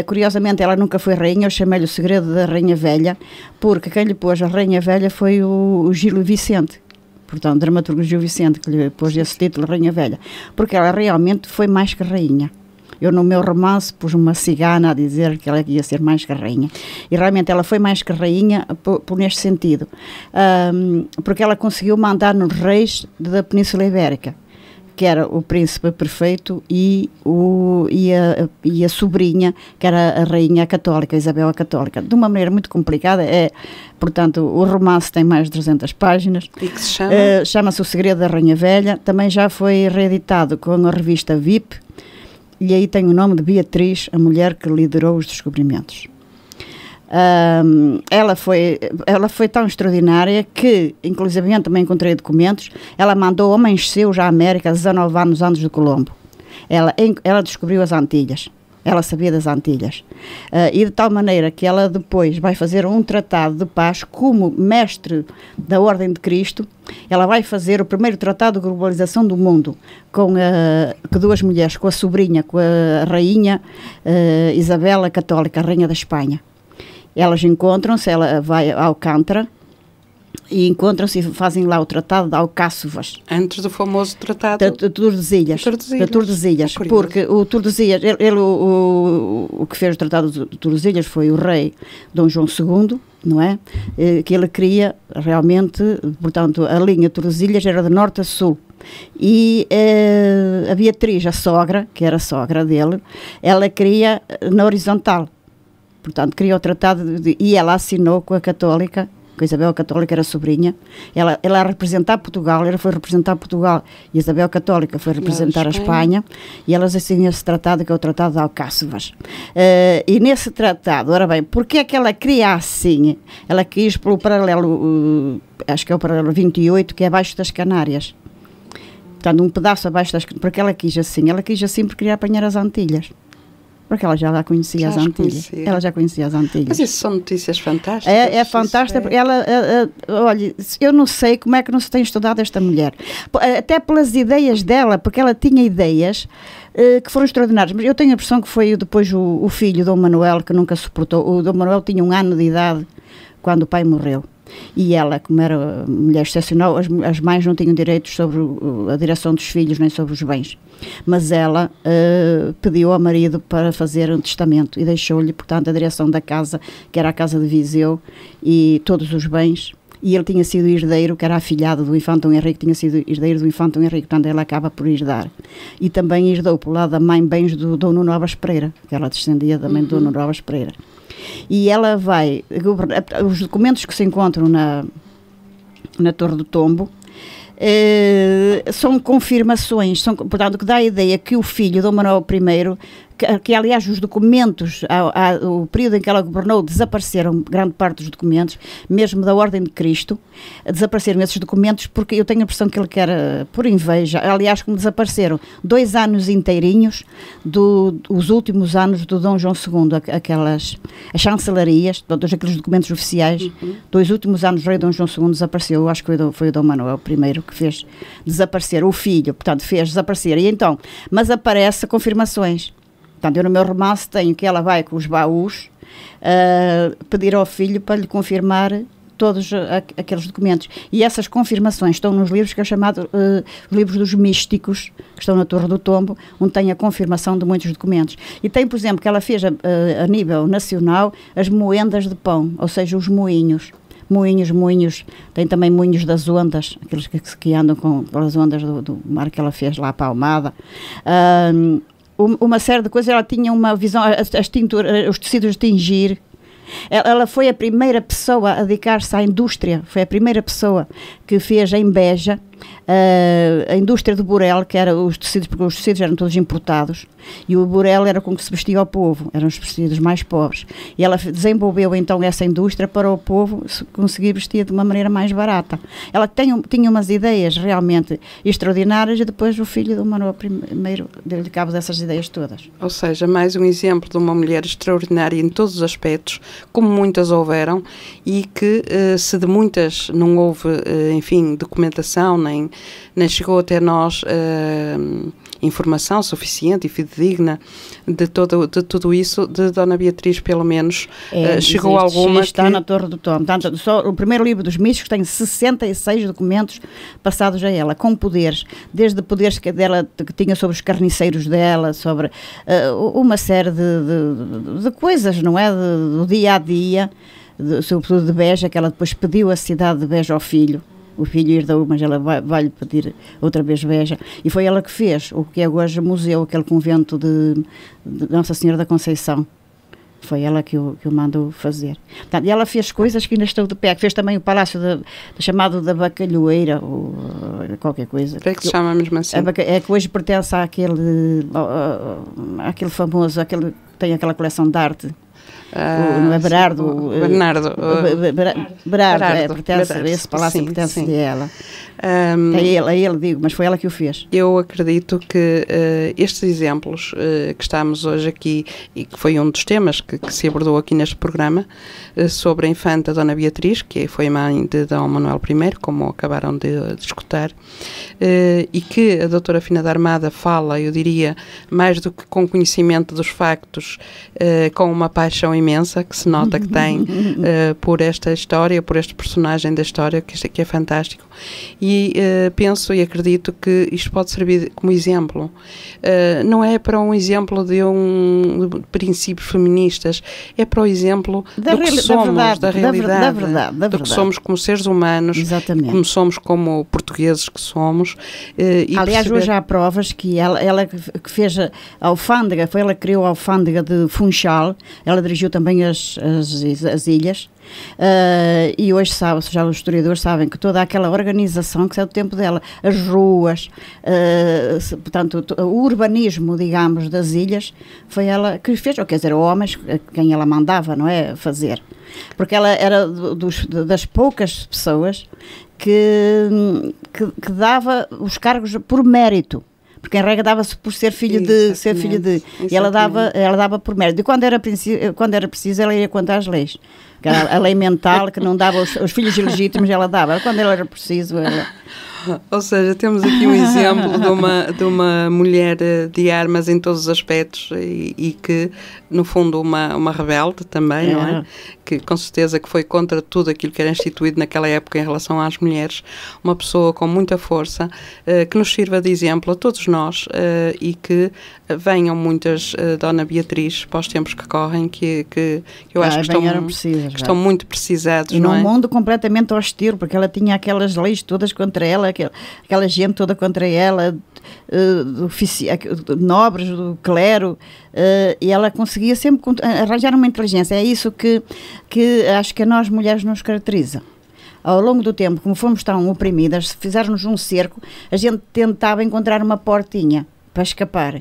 Curiosamente, ela nunca foi rainha. Eu chamei-lhe o segredo da Rainha Velha, porque quem lhe pôs a Rainha Velha foi o Gil Vicente, portanto, o dramaturgo Gil Vicente, que lhe pôs esse título, Rainha Velha, porque ela realmente foi mais que rainha. Eu, no meu romance, pus uma cigana a dizer que ela ia ser mais que rainha. E realmente ela foi mais que rainha por neste sentido, porque ela conseguiu mandar nos reis da Península Ibérica, que era o príncipe perfeito e a sobrinha, que era a rainha católica, Isabel a Católica. De uma maneira muito complicada, portanto, o romance tem mais de 300 páginas. E que se chama? Chama-se O Segredo da Rainha Velha. Também já foi reeditado com a revista VIP, e aí tem o nome de Beatriz, a mulher que liderou os descobrimentos. Ela foi tão extraordinária que, inclusive, também encontrei documentos. Ela mandou homens seus à América 19 anos antes de Colombo. Ela descobriu as Antilhas. Ela sabia das Antilhas. E de tal maneira que ela depois vai fazer um tratado de paz como mestre da Ordem de Cristo. Ela vai fazer o primeiro tratado de globalização do mundo com duas mulheres, com a sobrinha, com a rainha Isabel a Católica, a rainha da Espanha. Elas encontram-se, ela vai a Alcântara e encontram-se e fazem lá o tratado de Alcáçovas. Antes do famoso tratado de Tordesilhas. Tordesilhas. Porque o Tordesilhas, o que fez o tratado de Tordesilhas foi o rei Dom João II, não é? Que ele queria realmente, portanto, a linha Tordesilhas era de norte a sul. E a Beatriz, a sogra, que era a sogra dele, ela queria na horizontal. Portanto, queria o tratado e ela assinou com a Católica que a Isabel Católica era sobrinha. Ela a representar Portugal, ela foi representar Portugal e a Isabel Católica foi representar a Espanha, e elas assinam esse tratado, que é o Tratado de Alcáçovas. E nesse tratado, ora bem, porque é que ela queria assim? Ela quis pelo paralelo, acho que é o paralelo 28, que é abaixo das Canárias. Portanto, um pedaço abaixo das Canárias, porque ela quis assim porque queria apanhar as Antilhas. Porque ela já conhecia as Antilhas. Ela já conhecia as Antilhas. Mas isso são notícias fantásticas. É fantástico. Ela, olha, eu não sei como é que não se tem estudado esta mulher. Até pelas ideias dela, porque ela tinha ideias que foram extraordinárias. Mas eu tenho a impressão que foi depois o filho, Dom Manuel, que nunca suportou. O Dom Manuel tinha 1 ano de idade quando o pai morreu. E ela, como era mulher excepcional, as mães não tinham direitos sobre a direção dos filhos, nem sobre os bens. Mas ela pediu ao marido para fazer um testamento e deixou-lhe, portanto, a direção da casa, que era a casa de Viseu, e todos os bens. E ele tinha sido herdeiro, que era afilhado do Infante Dom Henrique, tinha sido herdeiro do Infante Dom Henrique, portanto ela acaba por herdar. E também herdou, por lado da mãe, bens do Dom Nuno Alves Pereira, que ela descendia também do Dom Nuno Alves Pereira. E ela vai governar. Os documentos que se encontram na Torre do Tombo são confirmações, portanto, que dá a ideia que o filho, Dom Manuel I, que aliás os documentos, o período em que ela governou, desapareceram grande parte dos documentos, mesmo da Ordem de Cristo, desapareceram esses documentos, porque eu tenho a impressão que ele quer, por inveja, aliás, como desapareceram 2 anos inteirinhos os últimos anos do Dom João II, as chancelarias, todos aqueles documentos oficiais, 2 últimos anos do rei Dom João II desapareceu. Eu acho que foi o Dom Manuel I que fez desaparecer, o filho, portanto, fez desaparecer. E então, mas aparece confirmações. Portanto, eu no meu romance tenho que ela vai com os baús pedir ao filho para lhe confirmar todos aqueles documentos. E essas confirmações estão nos livros que é chamado livros dos místicos, que estão na Torre do Tombo, onde tem a confirmação de muitos documentos. E tem, por exemplo, que ela fez a nível nacional as moendas de pão, ou seja, os moinhos. Moinhos, tem também moinhos das ondas, aqueles que andam com as ondas do mar, que ela fez lá para a Almada. Uma série de coisas. Ela tinha uma visão, as tinturas, os tecidos de tingir. Ela foi a primeira pessoa a dedicar-se à indústria, foi a primeira pessoa que fez em Beja a indústria do burel, que era os tecidos, porque os tecidos eram todos importados, e o burel era com que se vestia ao povo, eram os tecidos mais pobres. E ela desenvolveu então essa indústria para o povo conseguir vestir de uma maneira mais barata. Ela tinha umas ideias realmente extraordinárias, e depois o filho do Manuel I deu-lhe cabo dessas ideias todas. Ou seja, mais um exemplo de uma mulher extraordinária em todos os aspectos, como muitas houveram, e que se de muitas não houve, enfim, documentação, nem chegou até nós informação suficiente e fidedigna de tudo isso, de Dona Beatriz, pelo menos, chegou alguma. Está na Torre do Tombo. Portanto, só o primeiro livro dos místicos tem 66 documentos passados a ela, com poderes, desde poderes que tinha sobre os carniceiros dela, sobre uma série de coisas, não é? Do dia a dia, sobretudo de Beja, que ela depois pediu a cidade de Beja ao filho. O filho herdou, mas ela vai-lhe pedir outra vez Beja. E foi ela que fez o que é hoje museu, aquele convento de Nossa Senhora da Conceição. Foi ela que o mandou fazer. Portanto, e ela fez coisas que ainda estão de pé. Fez também o Palácio chamado da Bacalhoeira, ou qualquer coisa. O que é que se chama mesmo assim? É que hoje pertence àquele famoso, aquele que tem aquela coleção de arte. Não é Berardo? Berardo, pertence a esse palácio, pertence-lhe a ela. A ele digo, mas foi ela que o fez. Eu acredito que estes exemplos que estamos hoje aqui, e que foi um dos temas que se abordou aqui neste programa, sobre a infanta Dona Beatriz, que foi mãe de Dom Manuel I, como acabaram de escutar, e que a doutora Fina da Armada fala, eu diria, mais do que com conhecimento dos factos, com uma paixão imensa que se nota que tem por esta história, por este personagem da história, que é fantástico. E penso e acredito que isto pode servir como exemplo. Não é para um exemplo de princípios feministas, é para o exemplo do que somos, da realidade, do que somos como seres humanos, como somos como portugueses que somos. Aliás, hoje há provas que ela que fez a alfândega, foi ela que criou a alfândega cantiga de Funchal, ela dirigiu também as ilhas, e hoje já os historiadores sabem que toda aquela organização que é do tempo dela, as ruas, portanto, o urbanismo, digamos, das ilhas, foi ela que fez, ou quer dizer, homens, quem ela mandava, não é, fazer. Porque ela era das poucas pessoas que dava os cargos por mérito. Porque em regra dava-se por ser filho de... E ela dava por mérito. E quando era preciso, ela ia contra as leis. Que era a lei mental, que não dava os filhos ilegítimos, ela dava. Quando ela era preciso... Ou seja, temos aqui um exemplo de uma mulher de armas em todos os aspectos e que, no fundo, uma rebelde também, não é? Que com certeza que foi contra tudo aquilo que era instituído naquela época em relação às mulheres. Uma pessoa com muita força, que nos sirva de exemplo a todos nós e que venham muitas Dona Beatriz para os tempos que correm, que eu acho que estão muito precisados, e não é? num mundo completamente hostil, porque ela tinha aquelas leis todas contra ela, aquela gente toda contra ela, nobres, do clero, e ela conseguia sempre arranjar uma inteligência. É isso que acho que a nós mulheres nos caracteriza. Ao longo do tempo, como fomos tão oprimidas, se fizermos um cerco, a gente tentava encontrar uma portinha para escapar.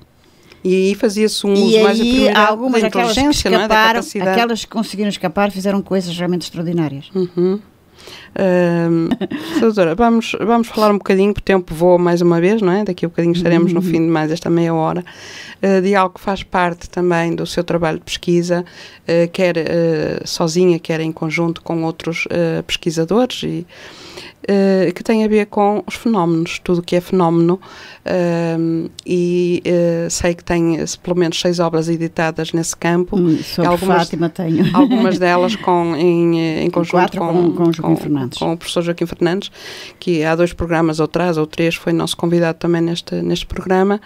E aí fazia-se um uso mais aprimorado da inteligência, não é? Da capacidade. Aquelas que conseguiram escapar fizeram coisas realmente extraordinárias. Doutora, vamos falar um bocadinho, porque o tempo voa mais uma vez, não é? Daqui a bocadinho estaremos no fim de mais esta meia hora, de algo que faz parte também do seu trabalho de pesquisa, quer sozinha, quer em conjunto com outros pesquisadores, e que tem a ver com os fenómenos, tudo o que é fenómeno, e sei que tem pelo menos 6 obras editadas nesse campo. Sobre Fátima tenho. Algumas delas em conjunto com o professor Joaquim Fernandes, que há 2 programas ou 3 foi nosso convidado também neste programa,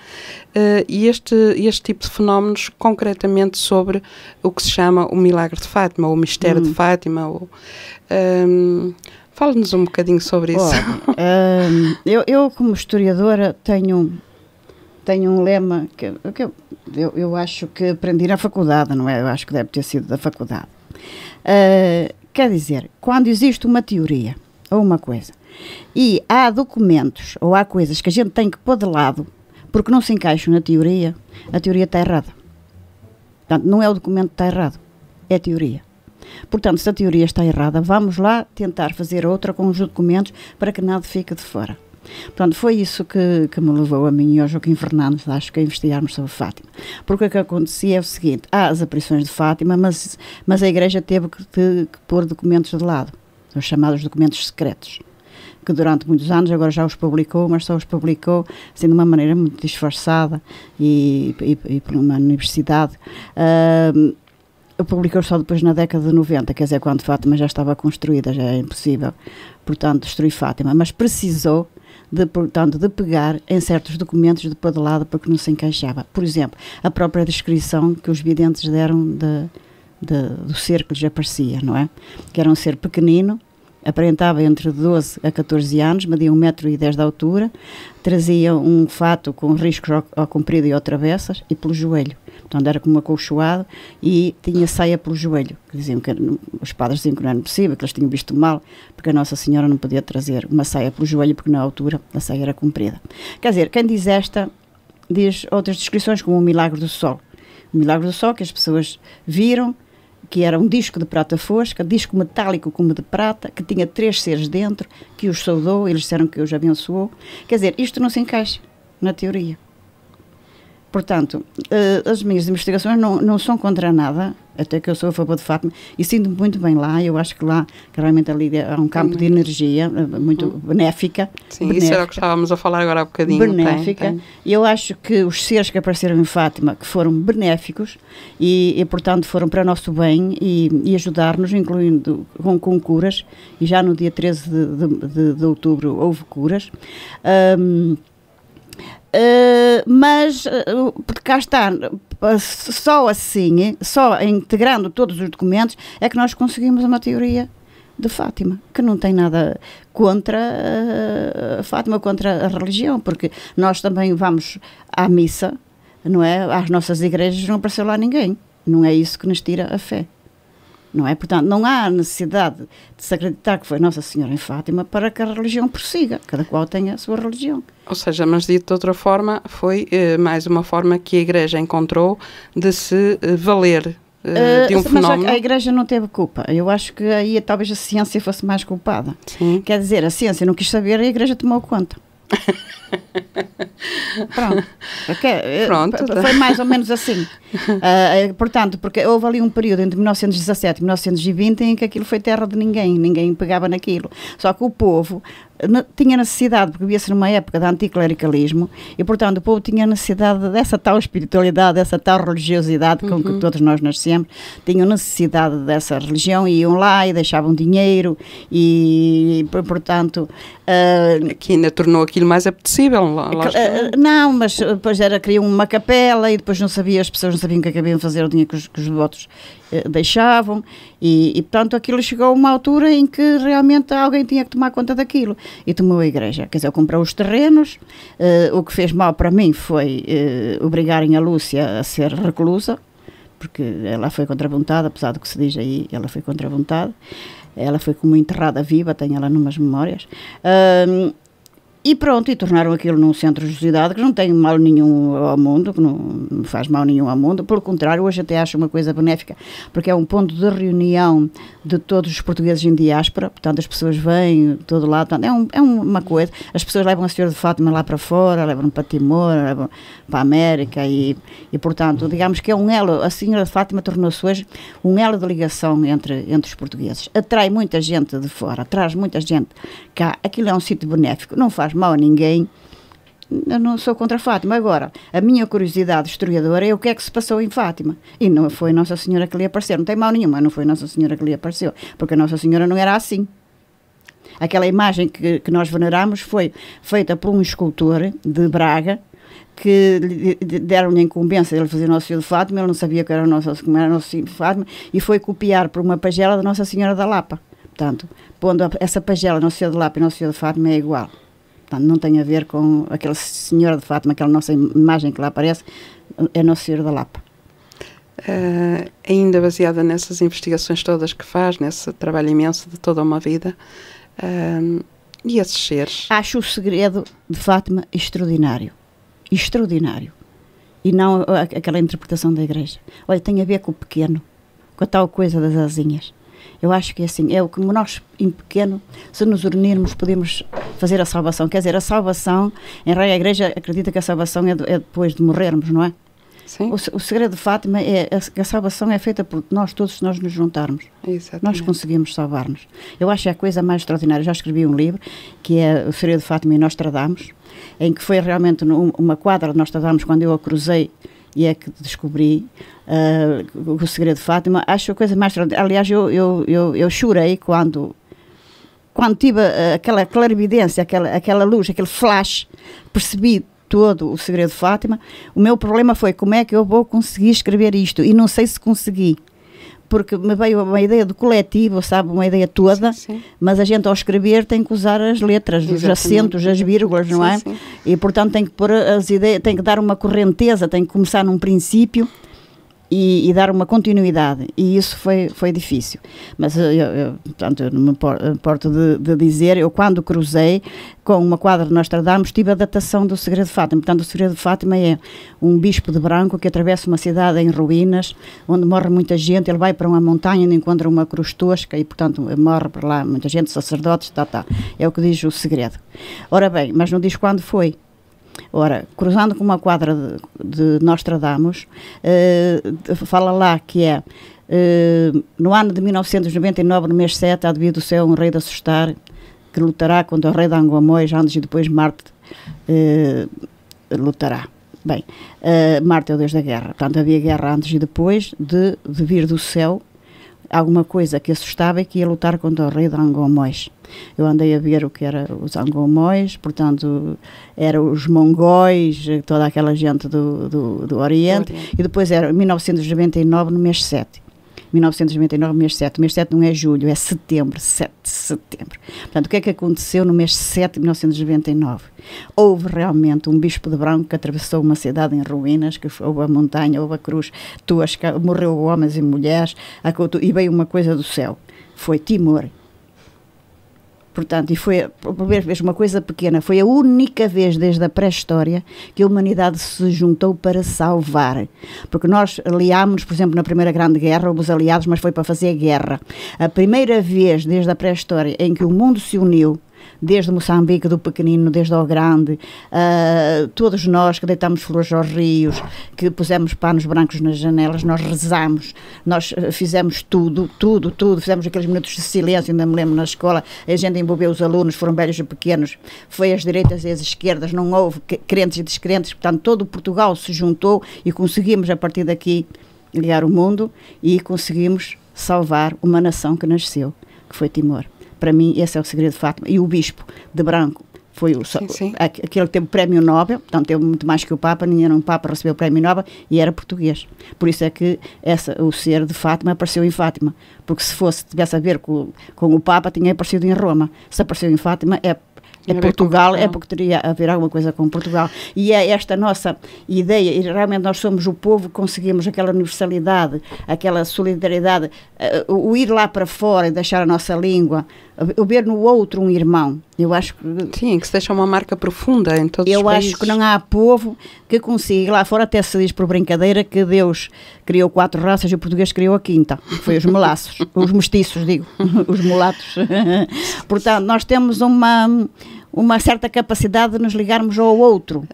e este tipo de fenómenos concretamente sobre o que se chama o milagre de Fátima, o mistério de Fátima, fala-nos um bocadinho sobre isso. Eu como historiadora tenho um lema que eu acho que aprendi na faculdade, não é? Eu acho que deve ter sido da faculdade. Quer dizer, quando existe uma teoria ou uma coisa e há documentos ou há coisas que a gente tem que pôr de lado porque não se encaixam na teoria, a teoria está errada. Portanto, não é o documento que está errado, é a teoria. Portanto, se a teoria está errada, vamos lá tentar fazer outra com os documentos para que nada fique de fora. Portanto, foi isso que me levou a mim e ao Joaquim Fernandes, acho que a investigarmos sobre Fátima. Porque o que acontecia é o seguinte: há as aparições de Fátima, mas a Igreja teve que pôr documentos de lado, os chamados documentos secretos, que durante muitos anos agora já os publicou, mas só os publicou assim, de uma maneira muito disfarçada e por uma universidade. Publicou só depois na década de 90, quer dizer, quando Fátima já estava construída, já é impossível, portanto, destruir Fátima, mas precisou de pegar em certos documentos de pôr de lado porque não se encaixava. Por exemplo, a própria descrição que os videntes deram do ser que lhes aparecia, não é? Que era um ser pequenino, aparentava entre 12 a 14 anos, media 1,10 m de altura, trazia um fato com riscos ao comprido e ao travessas e pelo joelho. Portanto, era como acolchoado e tinha saia pelo joelho. Diziam que os padres diziam que não era possível, que eles tinham visto mal, porque a Nossa Senhora não podia trazer uma saia pelo joelho, porque na altura a saia era comprida. Quer dizer, quem diz esta, diz outras descrições, como o Milagre do Sol. O Milagre do Sol, que as pessoas viram, que era um disco de prata fosca, disco metálico como de prata, que tinha 3 seres dentro, que os saudou, eles disseram que os abençoou. Quer dizer, isto não se encaixa na teoria. Portanto, as minhas investigações não são contra nada, até que eu sou a favor de Fátima, e sinto-me muito bem lá. Eu acho que lá, realmente ali há um campo de energia muito benéfica. Sim, benéfica, isso era o que estávamos a falar agora há bocadinho. Benéfica. E eu acho que os seres que apareceram em Fátima, que foram benéficos e portanto, foram para o nosso bem e ajudar-nos, incluindo com curas, e já no dia 13 de outubro houve curas. Mas cá está, só assim, só integrando todos os documentos é que nós conseguimos uma teoria de Fátima, que não tem nada contra a Fátima, contra a religião, porque nós também vamos à missa não é? Às nossas igrejas não apareceu lá ninguém. Não é isso que nos tira a fé. Não é? Portanto, não há necessidade de se acreditar que foi Nossa Senhora em Fátima para que a religião prossiga. Cada qual tem a sua religião. Ou seja, mas dito de outra forma, foi mais uma forma que a Igreja encontrou de se valer de um fenómeno. Mas a Igreja não teve culpa. Eu acho que aí talvez a ciência fosse mais culpada. Sim. Quer dizer, a ciência não quis saber e a Igreja tomou conta. Pronto. Foi mais ou menos assim. Portanto, porque houve ali um período entre 1917 e 1920 em que aquilo foi terra de ninguém pegava naquilo. Só que o povo tinha necessidade, porque vivia-se numa época de anticlericalismo, e portanto o povo tinha necessidade dessa tal espiritualidade, dessa tal religiosidade com que todos nós nascemos, tinham necessidade dessa religião e iam lá e deixavam dinheiro e portanto... que ainda tornou aquilo mais apetecível. Não, mas depois queriam uma capela e depois as pessoas não sabiam o que acabavam de fazer o dinheiro que os devotos deixavam e portanto aquilo chegou a uma altura em que realmente alguém tinha que tomar conta daquilo e tomou a Igreja, quer dizer, comprou os terrenos. O que fez mal para mim foi obrigarem a Lúcia a ser reclusa, porque ela foi contra a vontade, apesar do que se diz aí, ela foi contra a vontade, ela foi como enterrada viva, tem ela numas memórias. E pronto, e tornaram aquilo num centro de sociedade que não tem mal nenhum ao mundo, que não faz mal nenhum ao mundo. Pelo contrário, hoje até acho uma coisa benéfica, porque é um ponto de reunião de todos os portugueses em diáspora. Portanto, as pessoas vêm de todo lado. Portanto, é uma coisa. As pessoas levam a Senhora de Fátima lá para fora, levam para Timor, levam para a América e portanto, digamos que é um elo. A Senhora de Fátima tornou-se hoje um elo de ligação entre os portugueses. Atrai muita gente de fora, traz muita gente cá. Aquilo é um sítio benéfico, não faz mal a ninguém. Eu não sou contra a Fátima. Agora, a minha curiosidade historiadora é o que é que se passou em Fátima. E não foi Nossa Senhora que lhe apareceu. Não tem mal nenhum, mas não foi Nossa Senhora que lhe apareceu. Porque a Nossa Senhora não era assim. Aquela imagem que nós veneramos foi feita por um escultor de Braga que deram-lhe a incumbência de ele fazer Nossa Senhora de Fátima. Ele não sabia que era Nossa Senhora de Fátima e foi copiar por uma pagela da Nossa Senhora da Lapa. Portanto, pondo essa pagela Nossa Senhora de Lapa e Nossa Senhora de Fátima é igual. Portanto, não tem a ver com aquela Senhora de Fátima, aquela nossa imagem que lá aparece, é Nossa Senhora da Lapa. Ainda baseada nessas investigações todas que faz, nesse trabalho imenso de toda uma vida, e esses seres? Acho o segredo de Fátima extraordinário. Extraordinário. E não aquela interpretação da Igreja. Olha, tem a ver com o pequeno, com a tal coisa das asinhas. Eu acho que é assim, é o que nós, em pequeno, se nos unirmos, podemos fazer a salvação. Quer dizer, a salvação, em regra, a Igreja acredita que a salvação é depois de morrermos, não é? Sim. O segredo de Fátima é que a salvação é feita por nós todos, se nós nos juntarmos. Exatamente. Nós conseguimos salvar-nos. Eu acho que é a coisa mais extraordinária. Eu já escrevi um livro, que é O Segredo de Fátima e Nostradamus, em que foi realmente uma quadra de Nostradamus, quando eu a cruzei, e é que descobri o Segredo de Fátima. Acho a coisa mais extraordinária. Aliás, eu chorei quando tive aquela clarividência, aquela luz, aquele flash, percebi todo o Segredo de Fátima. O meu problema foi como é que eu vou conseguir escrever isto, e não sei se consegui, porque me veio uma ideia do coletivo, sabe, uma ideia toda, sim. Mas a gente ao escrever tem que usar as letras, os acentos, as vírgulas, não é? Sim. E portanto tem que pôr as ideias, tem que dar uma correnteza, tem que começar num princípio e dar uma continuidade, e isso foi difícil, mas portanto, eu não me importo de dizer, eu quando cruzei com uma quadra de Nostradamus tive a datação do Segredo de Fátima. Portanto, o Segredo de Fátima é um bispo de branco que atravessa uma cidade em ruínas, onde morre muita gente, ele vai para uma montanha onde encontra uma cruz tosca e portanto morre por lá muita gente, sacerdotes, é o que diz o Segredo. Ora bem, mas não diz quando foi. Ora, cruzando com uma quadra de Nostradamus, fala lá que é no ano de 1999, no mês 7, há de vir do céu um rei de assustar, que lutará contra o rei de Angomões, antes e depois Marte lutará. Bem, Marte é o deus da guerra, portanto havia guerra antes e depois de vir do céu alguma coisa que assustava e que ia lutar contra o rei de Angomões. Eu andei a ver o que era os Angomões, portanto, eram os mongóis, toda aquela gente do Oriente, e depois era 1999, no mês 7. 1999, mês 7. O mês 7 não é julho, é setembro, 7 de setembro. Portanto, o que é que aconteceu no mês 7 de 1999? Houve realmente um bispo de branco que atravessou uma cidade em ruínas, que houve a montanha, houve a cruz, morreu homens e mulheres, e veio uma coisa do céu. Foi Timor. Portanto, e foi a primeira vez uma coisa pequena, foi a única vez desde a pré-história que a humanidade se juntou para salvar. Porque nós aliámos-nos, por exemplo, na Primeira Grande Guerra, houve os aliados, mas foi para fazer guerra. A primeira vez desde a pré-história em que o mundo se uniu, desde Moçambique, do pequenino, desde ao grande, todos nós que deitámos flores aos rios, que pusemos panos brancos nas janelas, nós rezamos, nós fizemos tudo, fizemos aqueles minutos de silêncio, ainda me lembro na escola, a gente envolveu os alunos, foram velhos e pequenos, foi as direitas e as esquerdas, não houve crentes e descrentes, portanto todo Portugal se juntou e conseguimos a partir daqui ligar o mundo e conseguimos salvar uma nação que nasceu, que foi Timor. Para mim, esse é o segredo de Fátima. E o bispo de branco foi aquele que teve o prémio Nobel, portanto, teve muito mais que o Papa, nem era um Papa, recebeu o prémio Nobel e era português. Por isso é que o ser de Fátima apareceu em Fátima. Porque se tivesse a ver com o Papa, tinha aparecido em Roma. Se apareceu em Fátima, é Portugal, é porque teria a ver alguma coisa com Portugal. E é esta nossa ideia, e realmente nós somos o povo que conseguimos aquela universalidade, aquela solidariedade, o ir lá para fora e deixar a nossa língua, o ver no outro um irmão. Eu acho que... Sim, que se deixa uma marca profunda em todos os países. Eu acho que não há povo que consiga. Lá fora até se diz por brincadeira que Deus criou 4 raças e o português criou a 5ª. Foi os melaços, os mestiços, digo, os mulatos. Portanto, nós temos uma certa capacidade de nos ligarmos ao outro.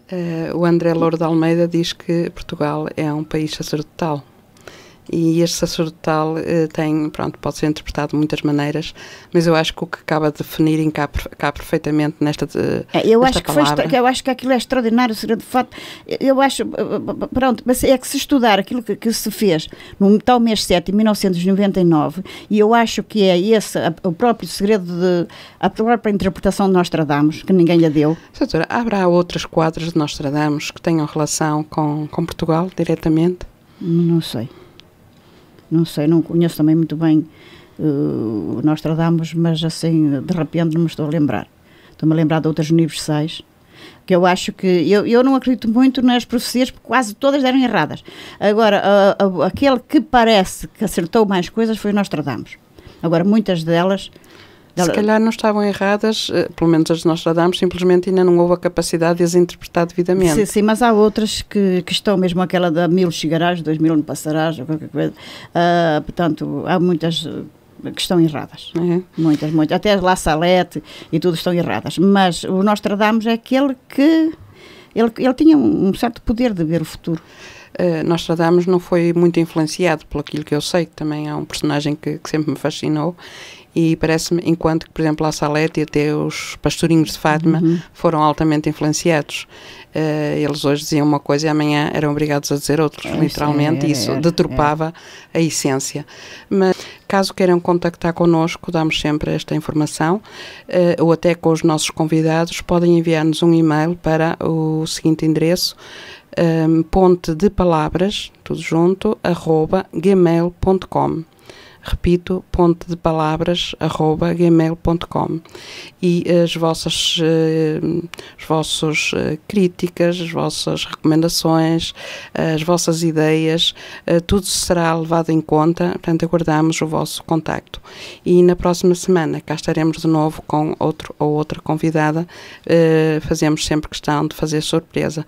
O André Louro de Almeida diz que Portugal é um país sacerdotal. E este sacerdotal pode ser interpretado de muitas maneiras, mas eu acho que o que acaba de definir encaixa perfeitamente nesta palavra. Eu acho que aquilo é extraordinário, o segredo de fato. Eu acho, mas é que se estudar aquilo que se fez no tal mês 7 de 1999, e eu acho que é esse o próprio segredo a própria interpretação de Nostradamus, que ninguém lhe deu. Doutora, haverá outras quadras de Nostradamus que tenham relação com Portugal, diretamente? Não sei. Não conheço também muito bem o Nostradamus, mas assim, de repente não me estou a lembrar. Estou-me a lembrar de outras universais, que eu acho que... Eu não acredito muito nas profecias, porque quase todas eram erradas. Agora, aquele que parece que acertou mais coisas foi o Nostradamus. Agora, muitas delas... Se calhar não estavam erradas, pelo menos as de Nostradamus, simplesmente ainda não houve a capacidade de as interpretar devidamente. Sim, mas há outras que estão, mesmo aquela da 1000 chegarás, 2000 não passarás, ou qualquer coisa. Portanto, há muitas que estão erradas. Muitas. Até as La Salette e tudo estão erradas. Mas o Nostradamus é aquele que... Ele tinha um certo poder de ver o futuro. Nostradamus não foi muito influenciado por aquilo que eu sei, que também é um personagem que sempre me fascinou. E parece-me, enquanto que, por exemplo, La Salette e até os pastorinhos de Fátima foram altamente influenciados. Eles hoje diziam uma coisa e amanhã eram obrigados a dizer outra. Literalmente, isso deturpava a essência. Mas, caso queiram contactar connosco, damos sempre esta informação, ou até com os nossos convidados, podem enviar-nos um e-mail para o seguinte endereço, pontedepalavras, tudo junto, @gmail.com. Repito, pontedepalavras@gmail.com. E as vossas críticas, as vossas recomendações, as vossas ideias, tudo será levado em conta, portanto aguardamos o vosso contacto. E na próxima semana cá estaremos de novo com outro ou outra convidada, fazemos sempre questão de fazer surpresa.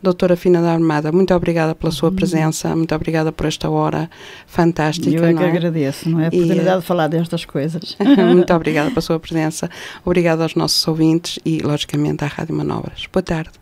Doutora Fina da Armada, muito obrigada pela sua presença, muito obrigada por esta hora fantástica. Eu é que agradeço, não é? A oportunidade de falar destas coisas. Muito obrigada pela sua presença, obrigada aos nossos ouvintes e, logicamente, à Rádio Manobras. Boa tarde.